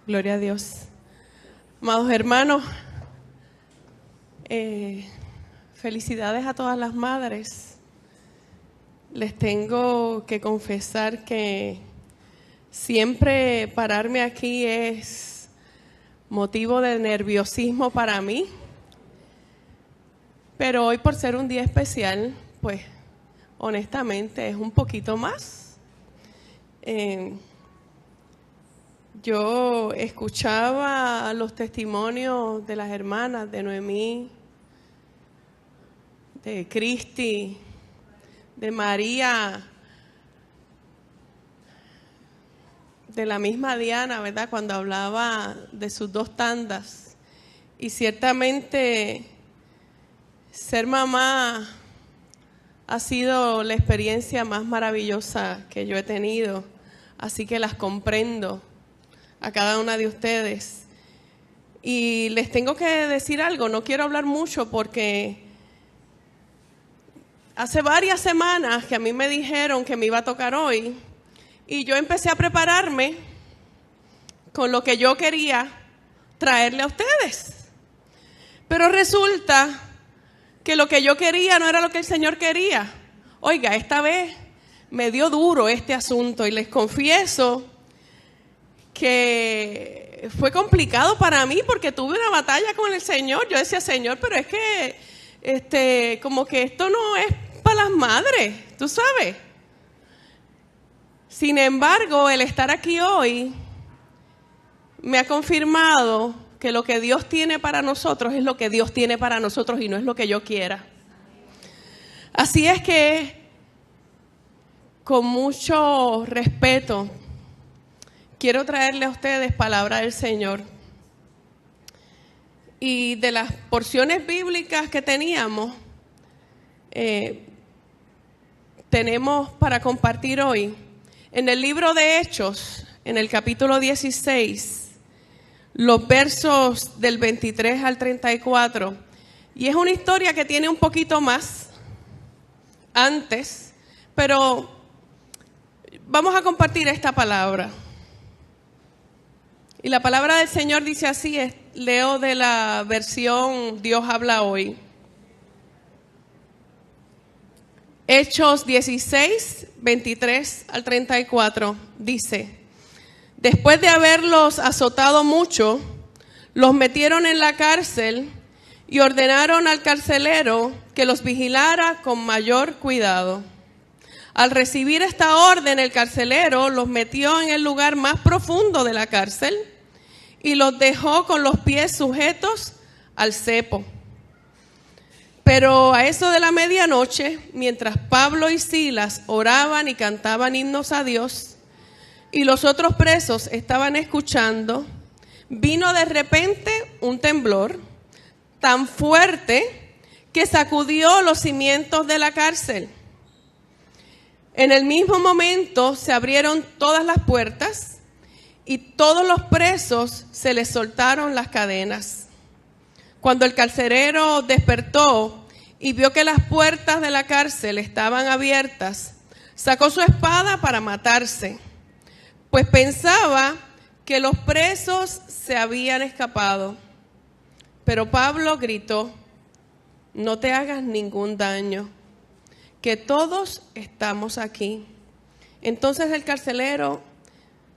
Gloria a Dios. Amados hermanos, felicidades a todas las madres. Les tengo que confesar que siempre pararme aquí es motivo de nerviosismo para mí. Pero hoy, por ser un día especial, pues honestamente es un poquito más. Yo escuchaba los testimonios de las hermanas, de Noemí, de Cristi, de María, de la misma Diana, ¿verdad? Cuando hablaba de sus 2 tandas. Y ciertamente ser mamá ha sido la experiencia más maravillosa que yo he tenido. Así que las comprendo a cada una de ustedes. Y les tengo que decir algo, no quiero hablar mucho porque hace varias semanas que a mí me dijeron que me iba a tocar hoy y yo empecé a prepararme con lo que yo quería traerle a ustedes. Pero resulta que lo que yo quería no era lo que el Señor quería. Oiga, esta vez me dio duro este asunto y les confieso que fue complicado para mí porque tuve una batalla con el Señor. Yo decía, Señor, pero es que como que esto no es para las madres, tú sabes. Sin embargo, el estar aquí hoy me ha confirmado que lo que Dios tiene para nosotros es lo que Dios tiene para nosotros y no es lo que yo quiera. Así es que, con mucho respeto, quiero traerle a ustedes palabra del Señor. Y de las porciones bíblicas que teníamos, tenemos para compartir hoy, en el libro de Hechos, en el capítulo 16, los versos del 23 al 34. Y es una historia que tiene un poquito más antes, pero vamos a compartir esta palabra. Y la palabra del Señor dice así, leo de la versión Dios habla hoy. Hechos 16, 23 al 34, dice: después de haberlos azotado mucho, los metieron en la cárcel y ordenaron al carcelero que los vigilara con mayor cuidado. Al recibir esta orden, el carcelero los metió en el lugar más profundo de la cárcel y los dejó con los pies sujetos al cepo. Pero a eso de la medianoche, mientras Pablo y Silas oraban y cantaban himnos a Dios, y los otros presos estaban escuchando, vino de repente un temblor tan fuerte que sacudió los cimientos de la cárcel. En el mismo momento se abrieron todas las puertas y todos los presos se les soltaron las cadenas. Cuando el carcelero despertó y vio que las puertas de la cárcel estaban abiertas, sacó su espada para matarse, pues pensaba que los presos se habían escapado. Pero Pablo gritó: no te hagas ningún daño, que todos estamos aquí. Entonces el carcelero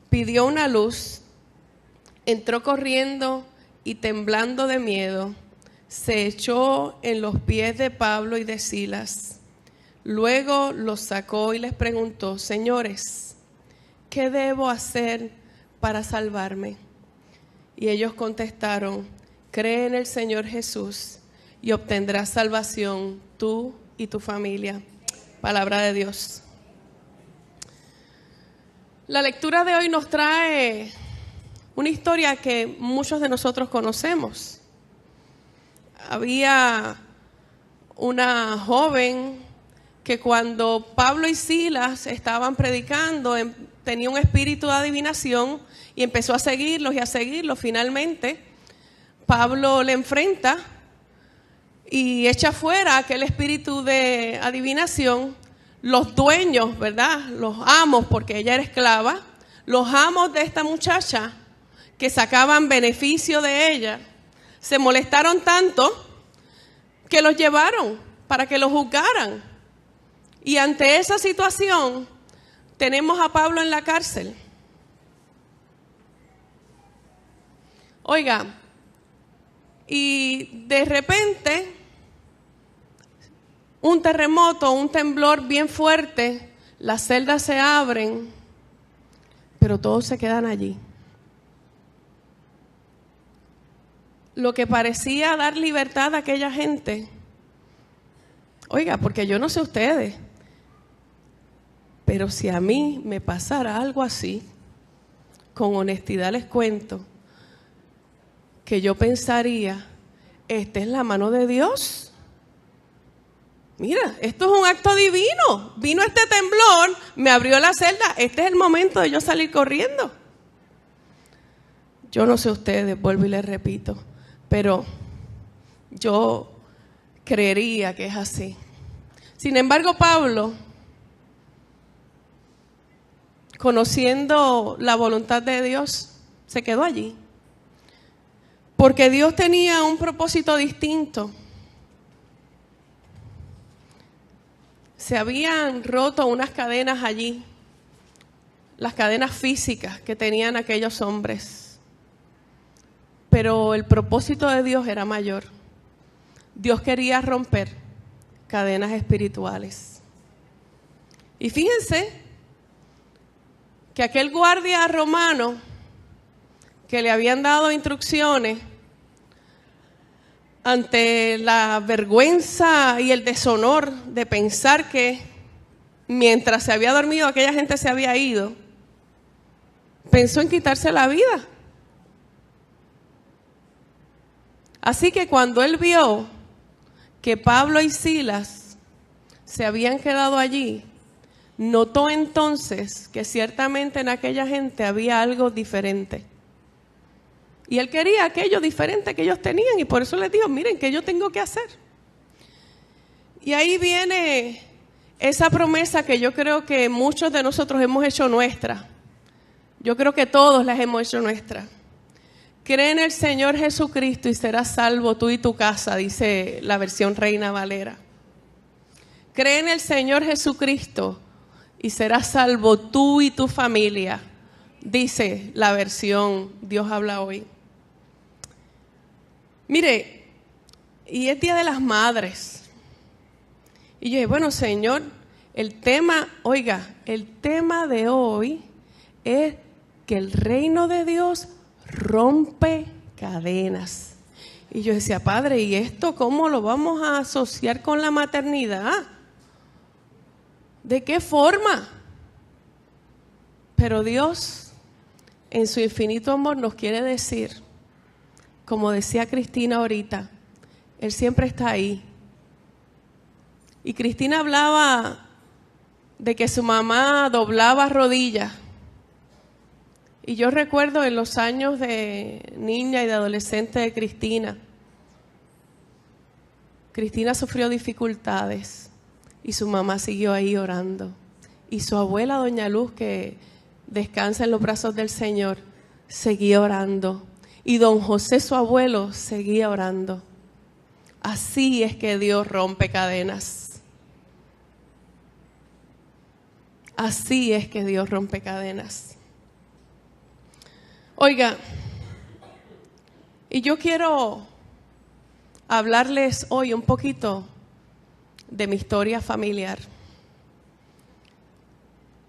pidió una luz, entró corriendo y temblando de miedo, se echó en los pies de Pablo y de Silas. Luego los sacó y les preguntó: señores, ¿qué debo hacer para salvarme? Y ellos contestaron: cree en el Señor Jesús y obtendrás salvación tú y tu familia. Palabra de Dios. La lectura de hoy nos trae una historia que muchos de nosotros conocemos. Había una joven que cuando Pablo y Silas estaban predicando, tenía un espíritu de adivinación y empezó a seguirlos y a seguirlos. Finalmente, Pablo le enfrenta y echa fuera aquel espíritu de adivinación. Los dueños, ¿verdad? Los amos, porque ella era esclava, los amos de esta muchacha que sacaban beneficio de ella, se molestaron tanto que los llevaron para que los juzgaran. Y ante esa situación tenemos a Pablo en la cárcel. Oiga, y de repente un terremoto, un temblor bien fuerte, las celdas se abren, pero todos se quedan allí. Lo que parecía dar libertad a aquella gente, oiga, porque yo no sé ustedes, pero si a mí me pasara algo así, con honestidad les cuento, que yo pensaría, esta es la mano de Dios. Mira, esto es un acto divino. Vino este temblor, me abrió la celda. Este es el momento de yo salir corriendo. Yo no sé ustedes, vuelvo y les repito, pero yo creería que es así. Sin embargo, Pablo, conociendo la voluntad de Dios, se quedó allí. Porque Dios tenía un propósito distinto. Se habían roto unas cadenas allí, las cadenas físicas que tenían aquellos hombres. Pero el propósito de Dios era mayor. Dios quería romper cadenas espirituales. Y fíjense que aquel guardia romano que le habían dado instrucciones ante la vergüenza y el deshonor de pensar que mientras se había dormido aquella gente se había ido, pensó en quitarse la vida. Así que cuando él vio que Pablo y Silas se habían quedado allí, notó entonces que ciertamente en aquella gente había algo diferente. Y él quería aquello diferente que ellos tenían y por eso les dijo, miren, ¿qué yo tengo que hacer? Y ahí viene esa promesa que yo creo que muchos de nosotros hemos hecho nuestra. Yo creo que todos las hemos hecho nuestra. Cree en el Señor Jesucristo y serás salvo tú y tu casa, dice la versión Reina Valera. Cree en el Señor Jesucristo y serás salvo tú y tu familia, dice la versión Dios habla hoy. Mire, y es Día de las Madres. Y yo dije, bueno, Señor, el tema de hoy es que el reino de Dios rompe cadenas. Y yo decía, Padre, ¿y esto cómo lo vamos a asociar con la maternidad? ¿De qué forma? Pero Dios, en su infinito amor, nos quiere decir, como decía Cristina ahorita, Él siempre está ahí. Y Cristina hablaba de que su mamá doblaba rodillas. Y yo recuerdo en los años de niña y de adolescente de Cristina, Cristina sufrió dificultades y su mamá siguió ahí orando. Y su abuela, doña Luz, que descansa en los brazos del Señor, seguía orando. Y don José, su abuelo, seguía orando. Así es que Dios rompe cadenas. Así es que Dios rompe cadenas. Oiga, y yo quiero hablarles hoy un poquito de mi historia familiar.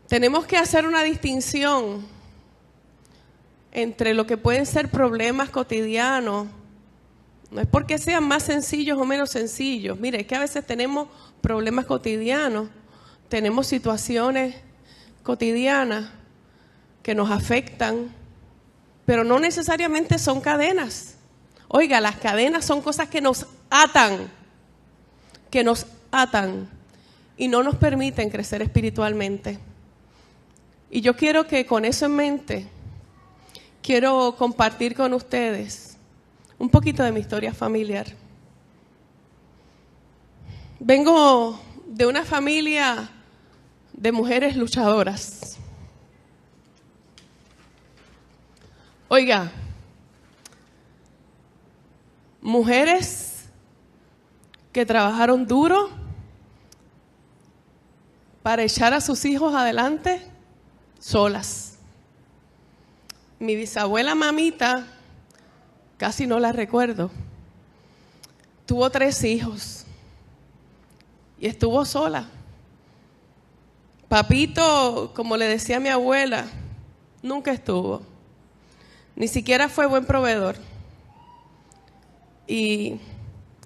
Tenemos que hacer una distinción entre lo que pueden ser problemas cotidianos. No es porque sean más sencillos o menos sencillos. Mire, es que a veces tenemos problemas cotidianos, tenemos situaciones cotidianas que nos afectan, pero no necesariamente son cadenas. Oiga, las cadenas son cosas que nos atan y no nos permiten crecer espiritualmente. Y yo quiero que con eso en mente, quiero compartir con ustedes un poquito de mi historia familiar. Vengo de una familia de mujeres luchadoras. Oiga, mujeres que trabajaron duro para echar a sus hijos adelante solas. Mi bisabuela mamita, casi no la recuerdo, tuvo 3 hijos y estuvo sola. Papito, como le decía a mi abuela, nunca estuvo. Ni siquiera fue buen proveedor. Y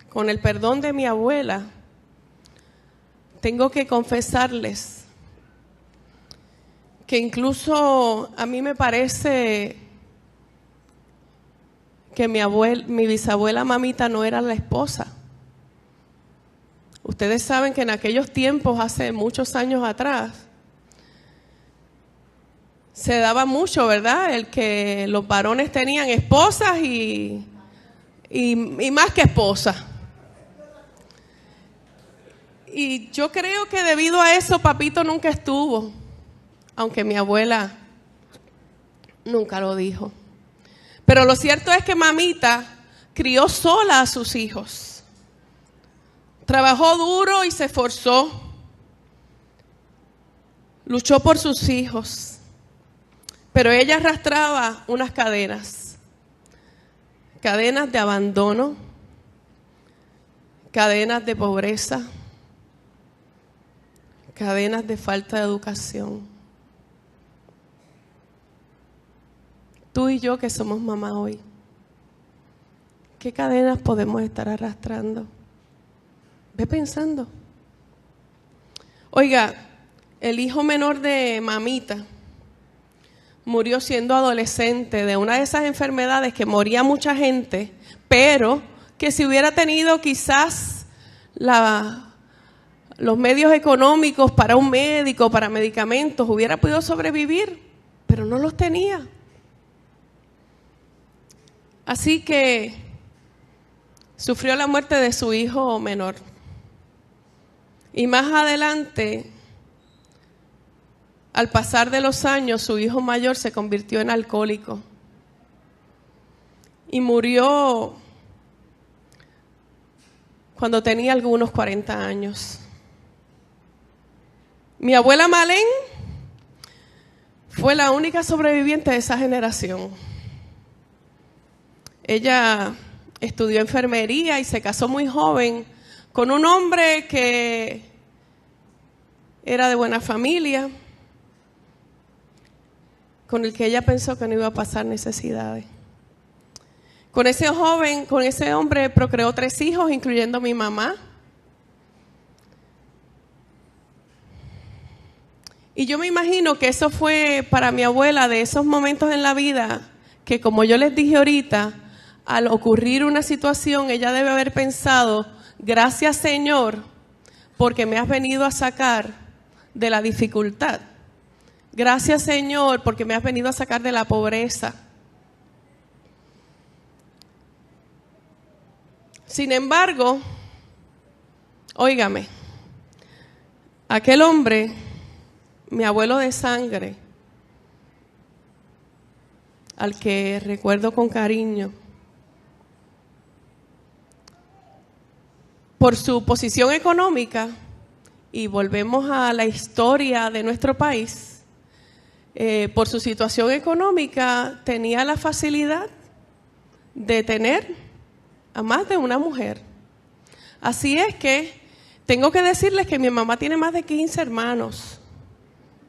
con el perdón de mi abuela, tengo que confesarles que incluso a mí me parece que mi bisabuela mamita no era la esposa. Ustedes saben que en aquellos tiempos, hace muchos años atrás, se daba mucho, ¿verdad? El que los varones tenían esposas y más que esposas. Y yo creo que debido a eso papito nunca estuvo, aunque mi abuela nunca lo dijo. Pero lo cierto es que mamita crió sola a sus hijos. Trabajó duro y se esforzó. Luchó por sus hijos. Pero ella arrastraba unas cadenas. Cadenas de abandono. Cadenas de pobreza. Cadenas de falta de educación. Tú y yo que somos mamá hoy, ¿qué cadenas podemos estar arrastrando? Ve pensando. Oiga, el hijo menor de mamita murió siendo adolescente de una de esas enfermedades que moría mucha gente, pero que si hubiera tenido quizás los medios económicos para un médico, para medicamentos, hubiera podido sobrevivir, pero no los tenía. Así que sufrió la muerte de su hijo menor. Y más adelante, al pasar de los años, su hijo mayor se convirtió en alcohólico. Y murió cuando tenía algunos 40 años. Mi abuela Malén fue la única sobreviviente de esa generación. Ella estudió enfermería y se casó muy joven con un hombre que era de buena familia, con el que ella pensó que no iba a pasar necesidades. Con ese hombre procreó 3 hijos, incluyendo mi mamá. Y yo me imagino que eso fue para mi abuela de esos momentos en la vida que, como yo les dije ahorita, al ocurrir una situación, ella debe haber pensado: gracias, Señor, porque me has venido a sacar de la dificultad. Gracias, Señor, porque me has venido a sacar de la pobreza. Sin embargo, óigame, aquel hombre, mi abuelo de sangre, al que recuerdo con cariño, por su posición económica, y volvemos a la historia de nuestro país, por su situación económica tenía la facilidad de tener a más de una mujer. Así es que tengo que decirles que mi mamá tiene más de 15 hermanos,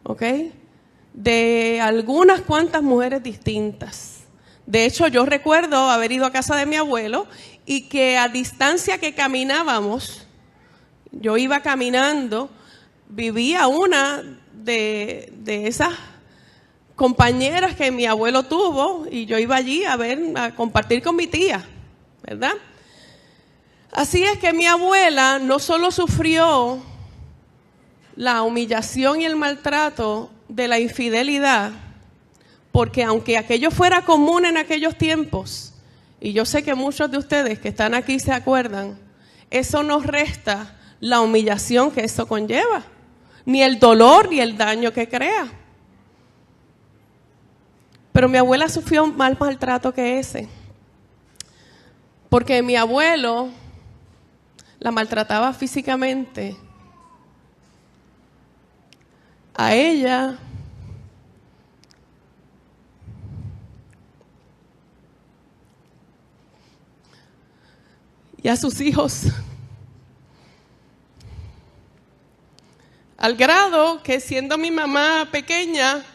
¿ok? De algunas cuantas mujeres distintas. De hecho, yo recuerdo haber ido a casa de mi abuelo y que a distancia que caminábamos, yo iba caminando, vivía una de esas compañeras que mi abuelo tuvo y yo iba allí a compartir con mi tía, ¿verdad? Así es que mi abuela no solo sufrió la humillación y el maltrato de la infidelidad, porque aunque aquello fuera común en aquellos tiempos, y yo sé que muchos de ustedes que están aquí se acuerdan, eso no resta la humillación que eso conlleva, ni el dolor ni el daño que crea. Pero mi abuela sufrió más maltrato que ese, porque mi abuelo la maltrataba físicamente. A ella y a sus hijos, al grado que siendo mi mamá pequeña,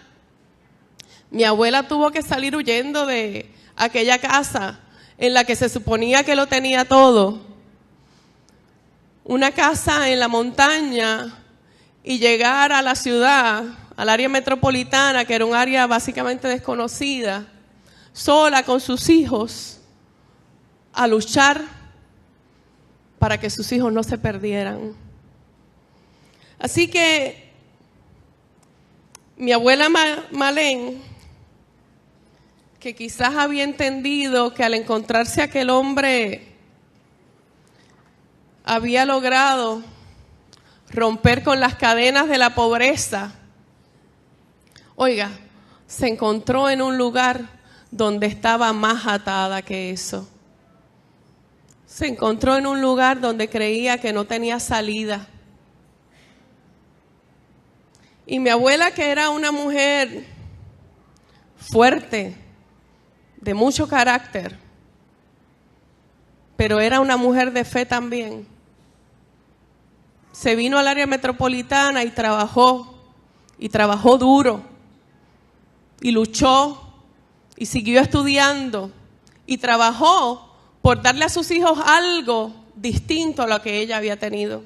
mi abuela tuvo que salir huyendo de aquella casa en la que se suponía que lo tenía todo, una casa en la montaña, y llegar a la ciudad, al área metropolitana, que era un área básicamente desconocida, sola con sus hijos, a luchar para que sus hijos no se perdieran. Así que mi abuela Malén, que quizás había entendido que al encontrarse aquel hombre había logrado romper con las cadenas de la pobreza, oiga, se encontró en un lugar donde estaba más atada que eso. Se encontró en un lugar donde creía que no tenía salida. Y mi abuela, que era una mujer fuerte, de mucho carácter, pero era una mujer de fe también, se vino al área metropolitana y trabajó duro, y luchó, y siguió estudiando, y trabajó por darle a sus hijos algo distinto a lo que ella había tenido.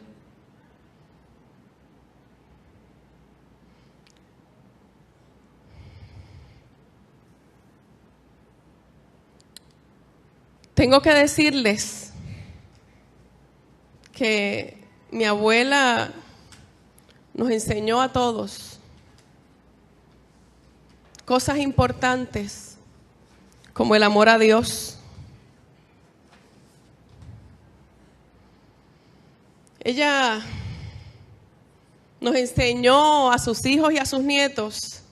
Tengo que decirles que mi abuela nos enseñó a todos cosas importantes como el amor a Dios. Ella nos enseñó a sus hijos y a sus nietos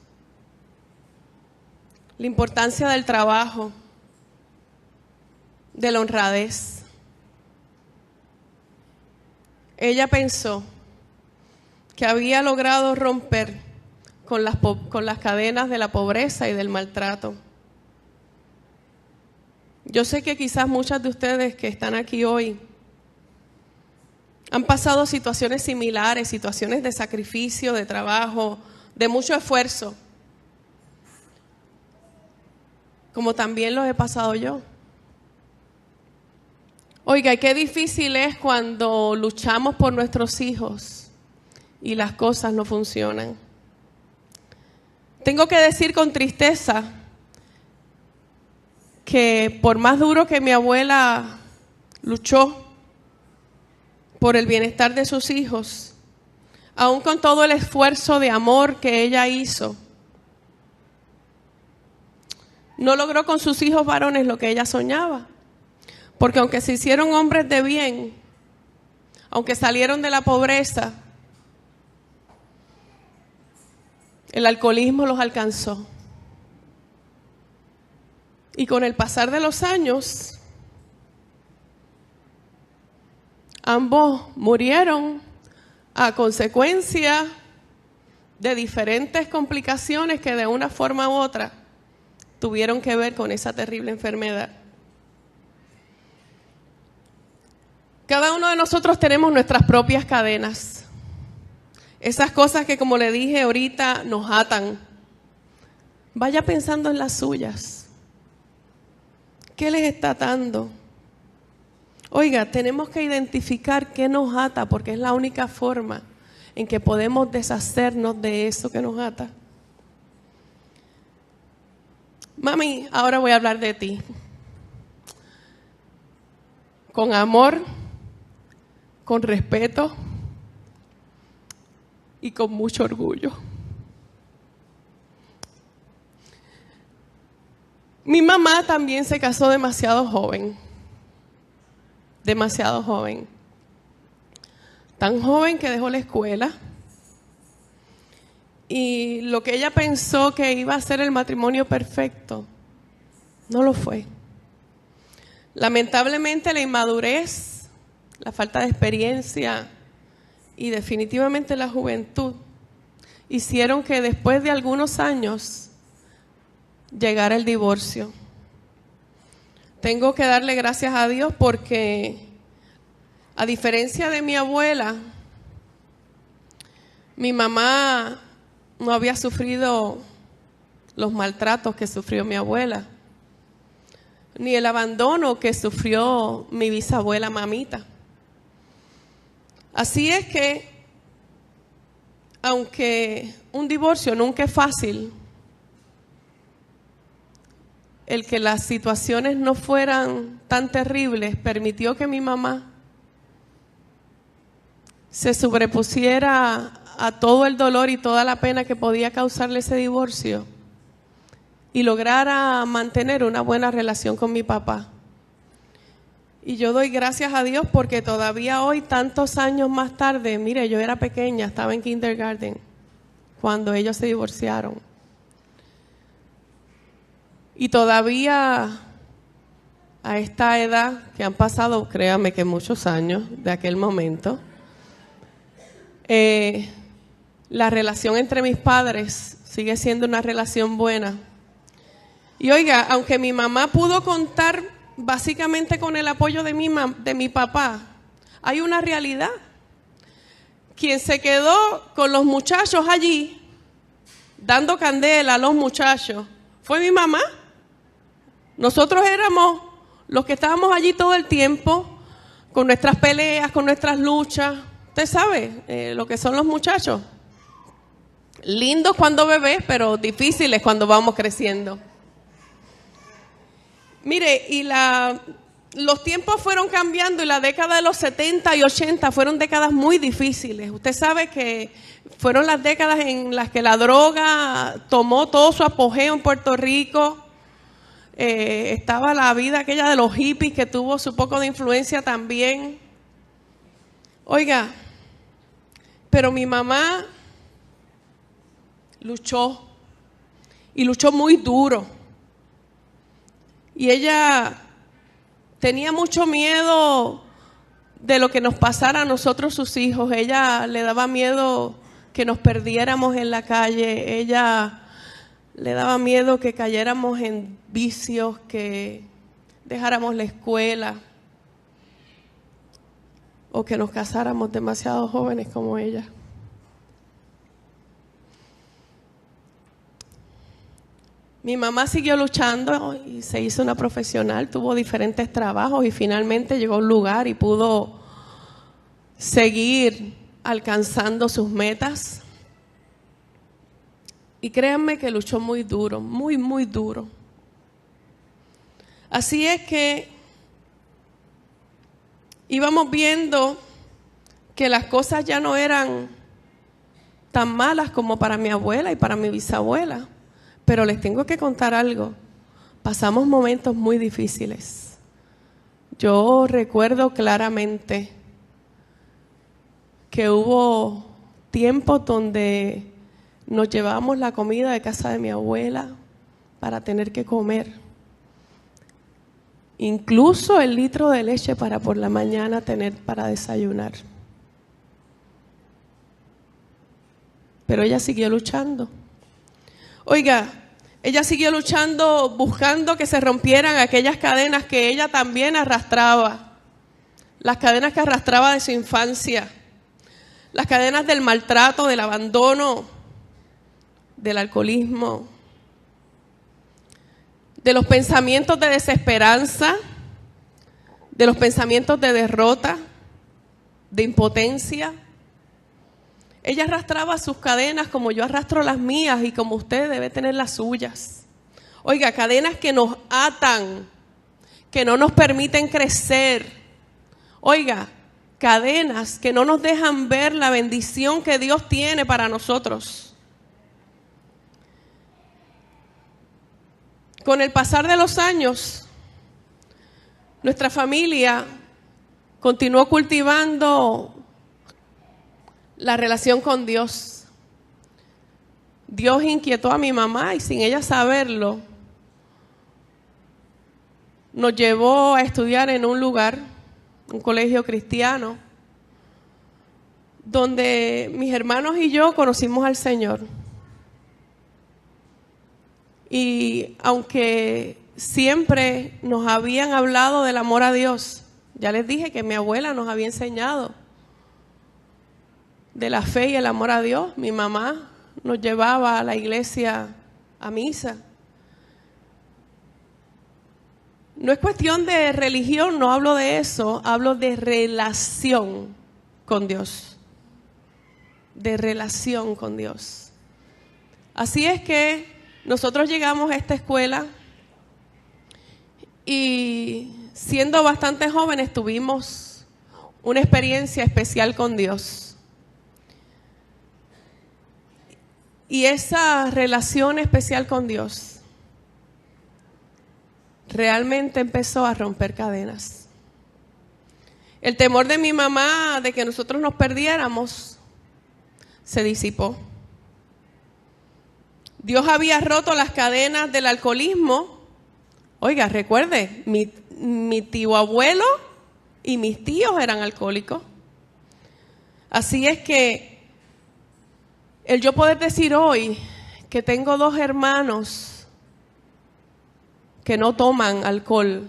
la importancia del trabajo, de la honradez. Ella pensó que había logrado romper con las cadenas de la pobreza y del maltrato. Yo sé que quizás muchas de ustedes que están aquí hoy han pasado situaciones similares, situaciones de sacrificio, de trabajo, de mucho esfuerzo, como también los he pasado yo. Oiga, qué difícil es cuando luchamos por nuestros hijos y las cosas no funcionan. Tengo que decir con tristeza que por más duro que mi abuela luchó por el bienestar de sus hijos, aun con todo el esfuerzo de amor que ella hizo, no logró con sus hijos varones lo que ella soñaba. Porque aunque se hicieron hombres de bien, aunque salieron de la pobreza, el alcoholismo los alcanzó. Y con el pasar de los años, ambos murieron a consecuencia de diferentes complicaciones que de una forma u otra tuvieron que ver con esa terrible enfermedad. Cada uno de nosotros tenemos nuestras propias cadenas. Esas cosas que, como le dije ahorita, nos atan. Vaya pensando en las suyas. ¿Qué les está atando? Oiga, tenemos que identificar qué nos ata, porque es la única forma en que podemos deshacernos de eso que nos ata. Mami, ahora voy a hablar de ti. Con amor, con respeto y con mucho orgullo. Mi mamá también se casó demasiado joven. Demasiado joven. Tan joven que dejó la escuela. Y lo que ella pensó que iba a ser el matrimonio perfecto, no lo fue. Lamentablemente la inmadurez, la falta de experiencia y definitivamente la juventud hicieron que después de algunos años llegara el divorcio. Tengo que darle gracias a Dios porque, a diferencia de mi abuela, mi mamá no había sufrido los maltratos que sufrió mi abuela, ni el abandono que sufrió mi bisabuela mamita. Así es que, aunque un divorcio nunca es fácil, el que las situaciones no fueran tan terribles permitió que mi mamá se sobrepusiera a todo el dolor y toda la pena que podía causarle ese divorcio y lograra mantener una buena relación con mi papá. Y yo doy gracias a Dios porque todavía hoy, tantos años más tarde, mire, yo era pequeña, estaba en kindergarten cuando ellos se divorciaron. Y todavía a esta edad, que han pasado, créame que muchos años de aquel momento, la relación entre mis padres sigue siendo una relación buena. Y oiga, aunque mi mamá pudo contar básicamente con el apoyo de mi papá, hay una realidad. Quien se quedó con los muchachos allí, dando candela a los muchachos, fue mi mamá. Nosotros éramos los que estábamos allí todo el tiempo, con nuestras peleas, con nuestras luchas. Usted sabe lo que son los muchachos. Lindos cuando bebés, pero difíciles cuando vamos creciendo. Mire, y los tiempos fueron cambiando y la década de los 70 y 80 fueron décadas muy difíciles. Usted sabe que fueron las décadas en las que la droga tomó todo su apogeo en Puerto Rico. Estaba la vida aquella de los hippies que tuvo su poco de influencia también. Oiga, pero mi mamá luchó y luchó muy duro. Y ella tenía mucho miedo de lo que nos pasara a nosotros, sus hijos. Ella le daba miedo que nos perdiéramos en la calle. Ella le daba miedo que cayéramos en vicios, que dejáramos la escuela o que nos casáramos demasiado jóvenes como ella. Mi mamá siguió luchando y se hizo una profesional, tuvo diferentes trabajos y finalmente llegó a un lugar y pudo seguir alcanzando sus metas. Y créanme que luchó muy duro, muy, muy duro. Así es que íbamos viendo que las cosas ya no eran tan malas como para mi abuela y para mi bisabuela. Pero les tengo que contar algo. Pasamos momentos muy difíciles. Yo recuerdo claramente que hubo tiempos donde nos llevábamos la comida de casa de mi abuela para tener que comer. Incluso el litro de leche para por la mañana tener para desayunar. Pero ella siguió luchando. Oiga, ella siguió luchando buscando que se rompieran aquellas cadenas que ella también arrastraba. Las cadenas que arrastraba de su infancia. Las cadenas del maltrato, del abandono, del alcoholismo, de los pensamientos de desesperanza, de los pensamientos de derrota, de impotencia. Ella arrastraba sus cadenas como yo arrastro las mías y como usted debe tener las suyas. Oiga, cadenas que nos atan, que no nos permiten crecer. Oiga, cadenas que no nos dejan ver la bendición que Dios tiene para nosotros. Con el pasar de los años, nuestra familia continuó cultivando la relación con Dios. Dios inquietó a mi mamá y sin ella saberlo, nos llevó a estudiar en un lugar, un colegio cristiano, donde mis hermanos y yo conocimos al Señor. Y aunque siempre nos habían hablado del amor a Dios, ya les dije que mi abuela nos había enseñado de la fe y el amor a Dios. Mi mamá nos llevaba a la iglesia a misa. No es cuestión de religión, no hablo de eso, hablo de relación con Dios. De relación con Dios. Así es que nosotros llegamos a esta escuela y siendo bastante jóvenes tuvimos una experiencia especial con Dios. Y esa relación especial con Dios realmente empezó a romper cadenas. El temor de mi mamá de que nosotros nos perdiéramos se disipó. Dios había roto las cadenas del alcoholismo. Oiga, recuerde, mi tío abuelo y mis tíos eran alcohólicos. Así es que el yo poder decir hoy que tengo 2 hermanos que no toman alcohol,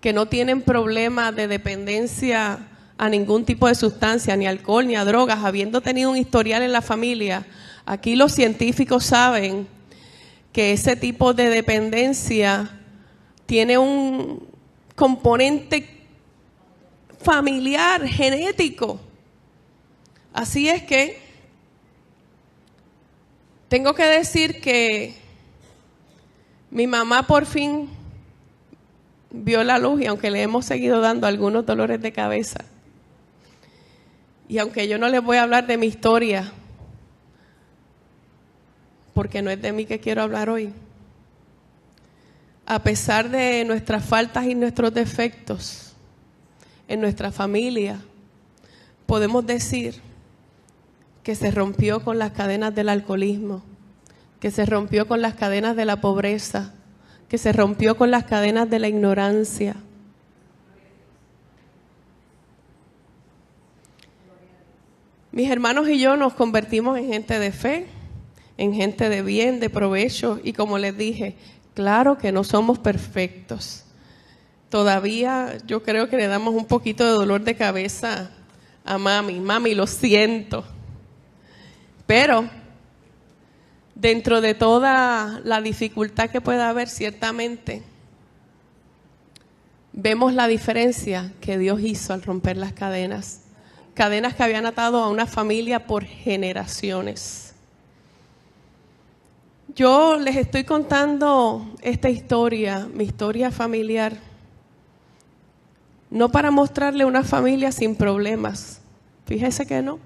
que no tienen problemas de dependencia a ningún tipo de sustancia, ni alcohol, ni a drogas, habiendo tenido un historial en la familia. Aquí los científicos saben que ese tipo de dependencia tiene un componente familiar, genético. Así es que tengo que decir que mi mamá por fin vio la luz, y aunque le hemos seguido dando algunos dolores de cabeza, y aunque yo no les voy a hablar de mi historia, porque no es de mí que quiero hablar hoy, a pesar de nuestras faltas y nuestros defectos en nuestra familia, podemos decir que se rompió con las cadenas del alcoholismo, que se rompió con las cadenas de la pobreza, que se rompió con las cadenas de la ignorancia. Mis hermanos y yo nos convertimos en gente de fe, en gente de bien, de provecho, y como les dije, claro que no somos perfectos. Todavía yo creo que le damos un poquito de dolor de cabeza a mami. Mami, lo siento. Pero dentro de toda la dificultad que pueda haber, ciertamente, vemos la diferencia que Dios hizo al romper las cadenas. Cadenas que habían atado a una familia por generaciones. Yo les estoy contando esta historia, mi historia familiar, no para mostrarle una familia sin problemas. Fíjese que no.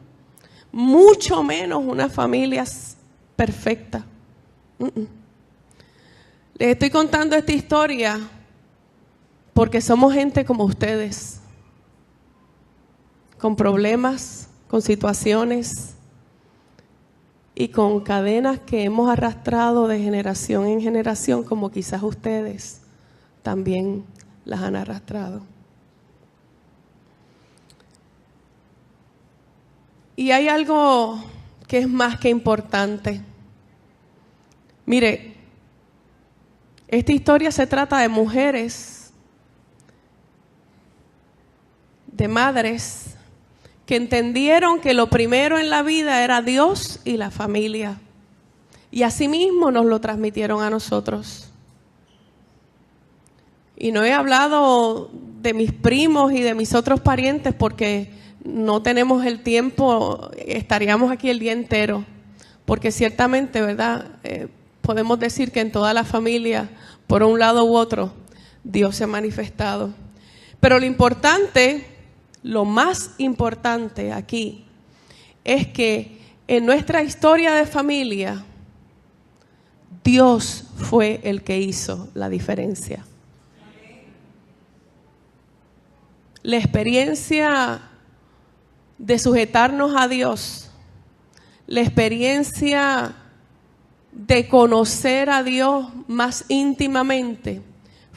Mucho menos una familia perfecta. Les estoy contando esta historia porque somos gente como ustedes, con problemas, con situaciones y con cadenas que hemos arrastrado de generación en generación, como quizás ustedes también las han arrastrado. Y hay algo que es más que importante. Mire, esta historia se trata de mujeres, de madres, que entendieron que lo primero en la vida era Dios y la familia. Y asimismo nos lo transmitieron a nosotros. Y no he hablado de mis primos y de mis otros parientes porque no tenemos el tiempo, estaríamos aquí el día entero. Porque ciertamente, ¿verdad? Podemos decir que en toda la familia, por un lado u otro, Dios se ha manifestado. Pero lo importante, lo más importante aquí, es que en nuestra historia de familia, Dios fue el que hizo la diferencia. La experiencia de sujetarnos a Dios, la experiencia de conocer a Dios más íntimamente,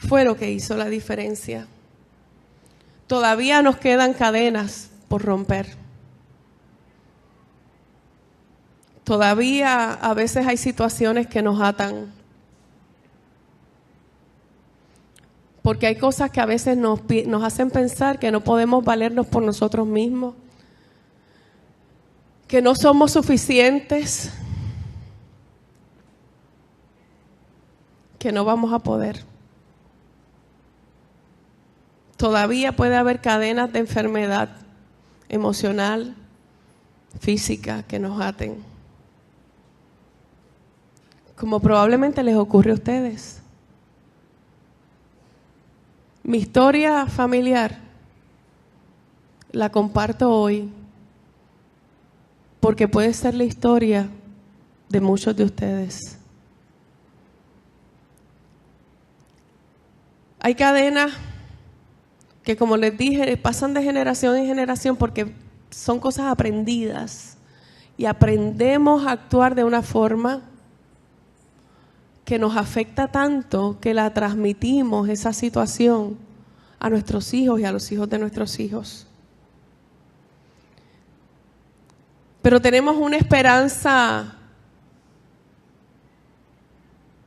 fue lo que hizo la diferencia. Todavía nos quedan cadenas por romper. Todavía a veces hay situaciones que nos atan. Porque hay cosas que a veces nos hacen pensar que no podemos valernos por nosotros mismos, que no somos suficientes, que no vamos a poder. Todavía puede haber cadenas de enfermedad emocional, física, que nos aten. Como probablemente les ocurre a ustedes. Mi historia familiar la comparto hoy porque puede ser la historia de muchos de ustedes. Hay cadenas que, como les dije, pasan de generación en generación porque son cosas aprendidas y aprendemos a actuar de una forma que nos afecta tanto que la transmitimos, esa situación, a nuestros hijos y a los hijos de nuestros hijos. Pero tenemos una esperanza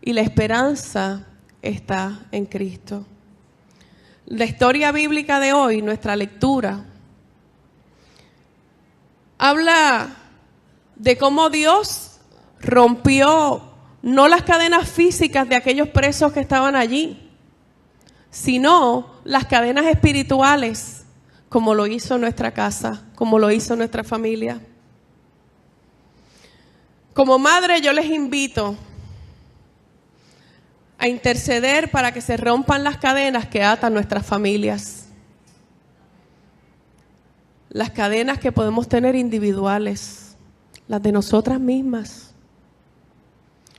y la esperanza está en Cristo. La historia bíblica de hoy, nuestra lectura, habla de cómo Dios rompió no las cadenas físicas de aquellos presos que estaban allí, sino las cadenas espirituales, como lo hizo nuestra casa, como lo hizo nuestra familia. Como madre, yo les invito a interceder para que se rompan las cadenas que atan nuestras familias. Las cadenas que podemos tener individuales, las de nosotras mismas.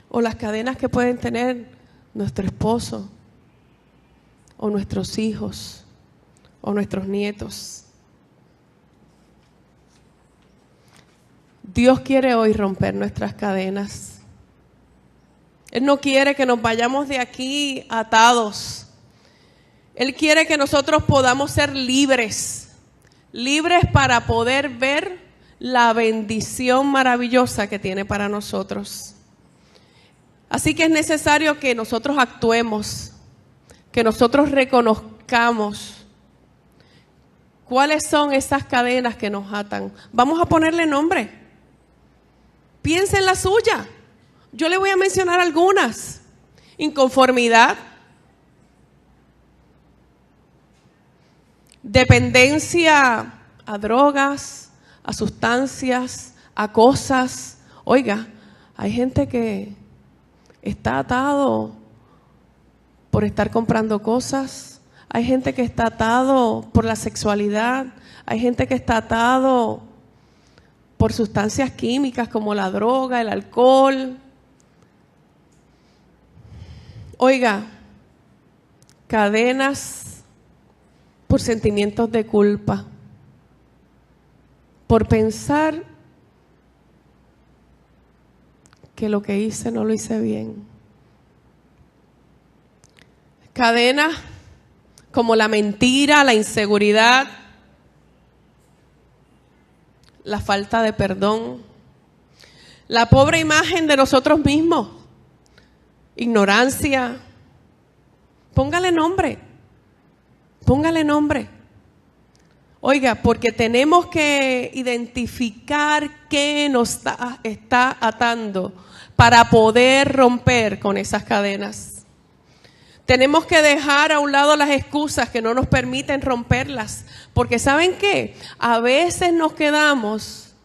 O las cadenas que pueden tener nuestro esposo, o nuestros hijos, o nuestros nietos. Dios quiere hoy romper nuestras cadenas. Él no quiere que nos vayamos de aquí atados. Él quiere que nosotros podamos ser libres, libres para poder ver la bendición maravillosa que tiene para nosotros. Así que es necesario que nosotros actuemos, que nosotros reconozcamos cuáles son esas cadenas que nos atan. Vamos a ponerle nombre. Piensa en la suya. Yo le voy a mencionar algunas. Inconformidad, dependencia a drogas, a sustancias, a cosas. Oiga, hay gente que está atado por estar comprando cosas. Hay gente que está atado por la sexualidad. Hay gente que está atado por sustancias químicas como la droga, el alcohol. Oiga, cadenas por sentimientos de culpa, por pensar que lo que hice no lo hice bien. Cadenas como la mentira, la inseguridad, la falta de perdón, la pobre imagen de nosotros mismos, ignorancia. Póngale nombre, póngale nombre. Oiga, porque tenemos que identificar qué nos está atando para poder romper con esas cadenas. Tenemos que dejar a un lado las excusas que no nos permiten romperlas. Porque ¿saben qué? A veces nos quedamos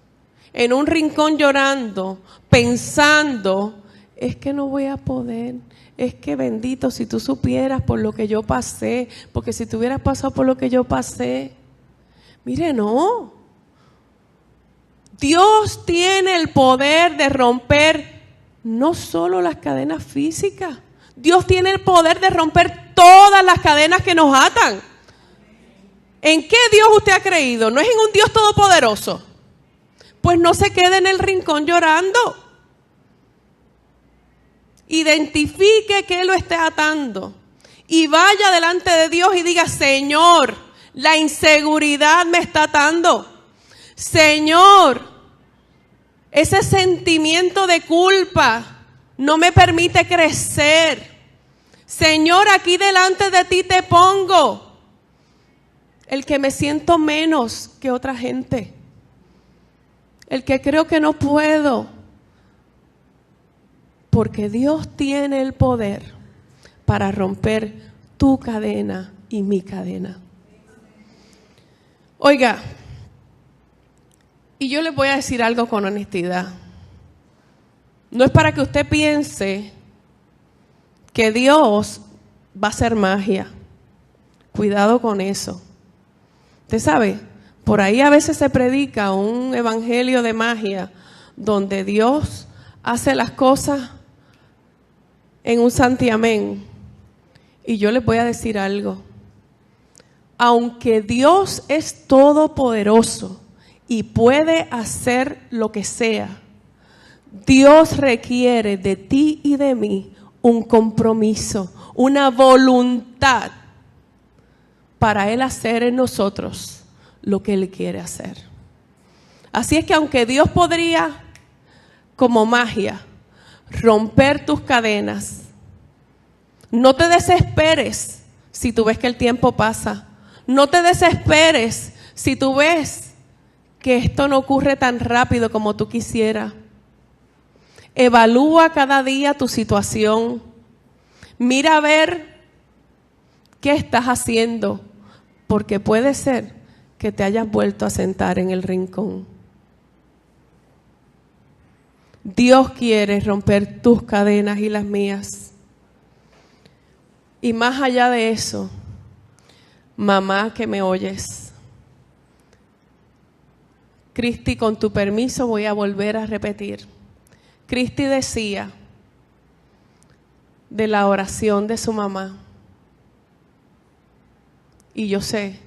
en un rincón llorando, pensando, es que no voy a poder. Es que bendito, si tú supieras por lo que yo pasé, porque si tú hubieras pasado por lo que yo pasé. Mire, no. Dios tiene el poder de romper no solo las cadenas físicas. Dios tiene el poder de romper todas las cadenas que nos atan. ¿En qué Dios usted ha creído? ¿No es en un Dios todopoderoso? Pues no se quede en el rincón llorando. Identifique qué lo esté atando y vaya delante de Dios y diga: Señor, la inseguridad me está atando. Señor, ese sentimiento de culpa no me permite crecer. Señor, aquí delante de ti te pongo el que me siento menos que otra gente, el que creo que no puedo, porque Dios tiene el poder para romper tu cadena y mi cadena. Oiga, y yo les voy a decir algo con honestidad. No es para que usted piense que Dios va a hacer magia. Cuidado con eso. Usted sabe, por ahí a veces se predica un evangelio de magia donde Dios hace las cosas en un santiamén. Y yo les voy a decir algo. Aunque Dios es todopoderoso y puede hacer lo que sea, Dios requiere de ti y de mí un compromiso, una voluntad para Él hacer en nosotros lo que Él quiere hacer. Así es que aunque Dios podría, como magia, romper tus cadenas, no te desesperes si tú ves que el tiempo pasa. No te desesperes si tú ves que esto no ocurre tan rápido como tú quisieras. Evalúa cada día tu situación. Mira a ver qué estás haciendo, porque puede ser que te hayas vuelto a sentar en el rincón. Dios quiere romper tus cadenas y las mías. Y más allá de eso, mamá que me oyes, Cristi, con tu permiso voy a volver a repetir. Cristi decía de la oración de su mamá, y yo sé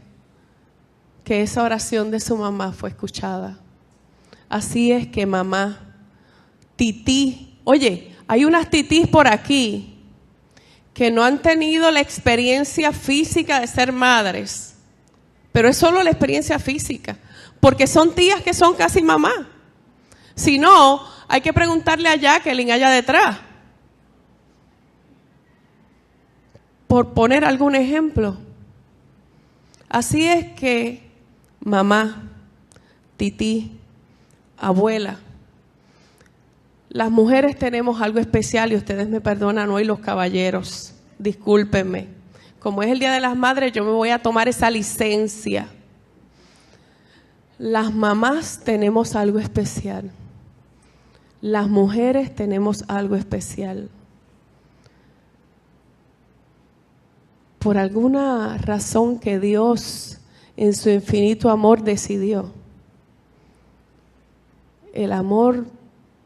que esa oración de su mamá fue escuchada. Así es que mamá, tití, oye, hay unas titís por aquí que no han tenido la experiencia física de ser madres, pero es solo la experiencia física, porque son tías que son casi mamá. Si no, hay que preguntarle a Jacqueline allá detrás, por poner algún ejemplo. Así es que mamá, tití, abuela, las mujeres tenemos algo especial, y ustedes me perdonan hoy, los caballeros, discúlpenme. Como es el Día de las Madres, yo me voy a tomar esa licencia. Las mamás tenemos algo especial. Las mujeres tenemos algo especial. Por alguna razón que Dios, en su infinito amor, decidió. El amor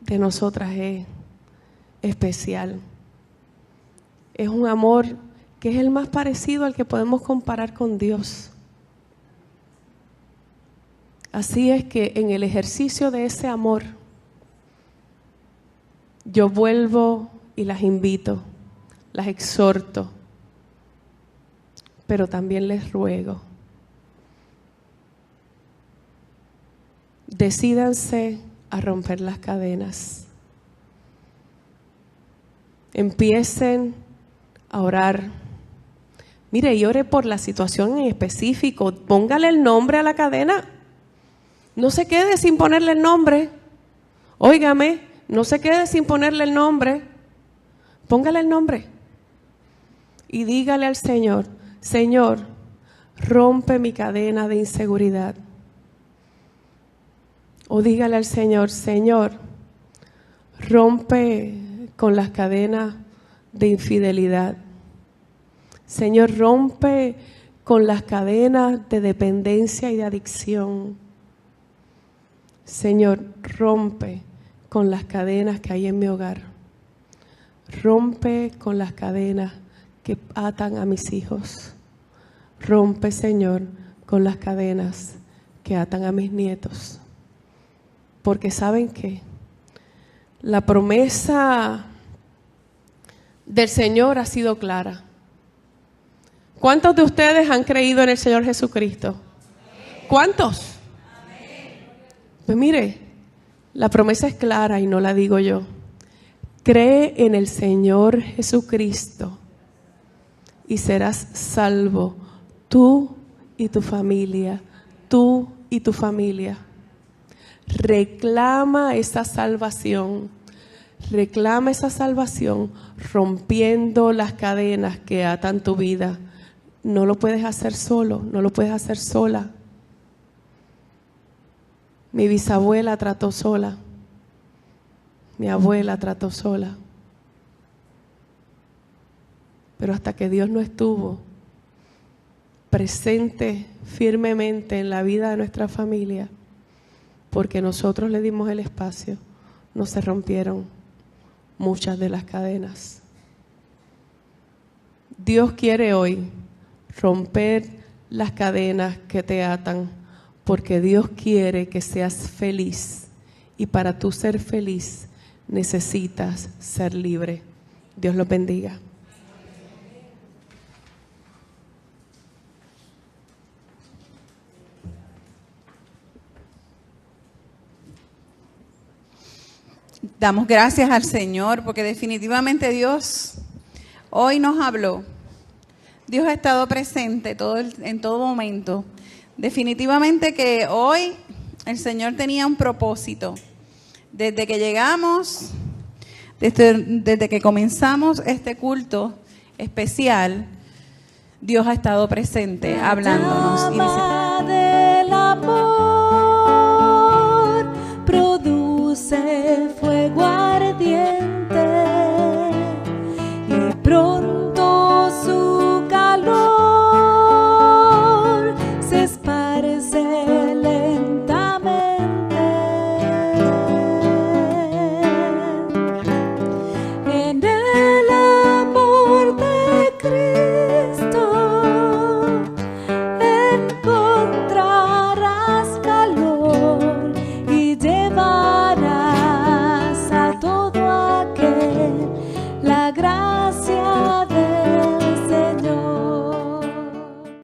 de nosotras es especial. Es un amor que es el más parecido al que podemos comparar con Dios. Así es que en el ejercicio de ese amor, yo vuelvo y las invito, las exhorto, pero también les ruego. Decídanse a romper las cadenas. Empiecen a orar. Mire, y ore por la situación en específico. Póngale el nombre a la cadena. No se quede sin ponerle el nombre. Óigame, no se quede sin ponerle el nombre. Póngale el nombre. Y dígale al Señor: Señor, rompe mi cadena de inseguridad. O dígale al Señor: Señor, rompe con las cadenas de infidelidad. Señor, rompe con las cadenas de dependencia y de adicción. Señor, rompe con las cadenas que hay en mi hogar. Rompe con las cadenas que atan a mis hijos. Rompe, Señor, con las cadenas que atan a mis nietos. Porque ¿saben qué? La promesa del Señor ha sido clara. ¿Cuántos de ustedes han creído en el Señor Jesucristo? ¿Cuántos? Pues mire, la promesa es clara y no la digo yo. Cree en el Señor Jesucristo y serás salvo, tú y tu familia, tú y tu familia. Reclama esa salvación rompiendo las cadenas que atan tu vida. No lo puedes hacer solo, no lo puedes hacer sola. Mi bisabuela trató sola, mi abuela trató sola, pero hasta que Dios no estuvo presente firmemente en la vida de nuestra familia, porque nosotros le dimos el espacio, no se rompieron muchas de las cadenas. Dios quiere hoy romper las cadenas que te atan, porque Dios quiere que seas feliz, y para tú ser feliz necesitas ser libre. Dios los bendiga. Damos gracias al Señor porque definitivamente Dios hoy nos habló. Dios ha estado presente en todo momento. Definitivamente que hoy el Señor tenía un propósito. Desde que llegamos, desde que comenzamos este culto especial, Dios ha estado presente hablándonos y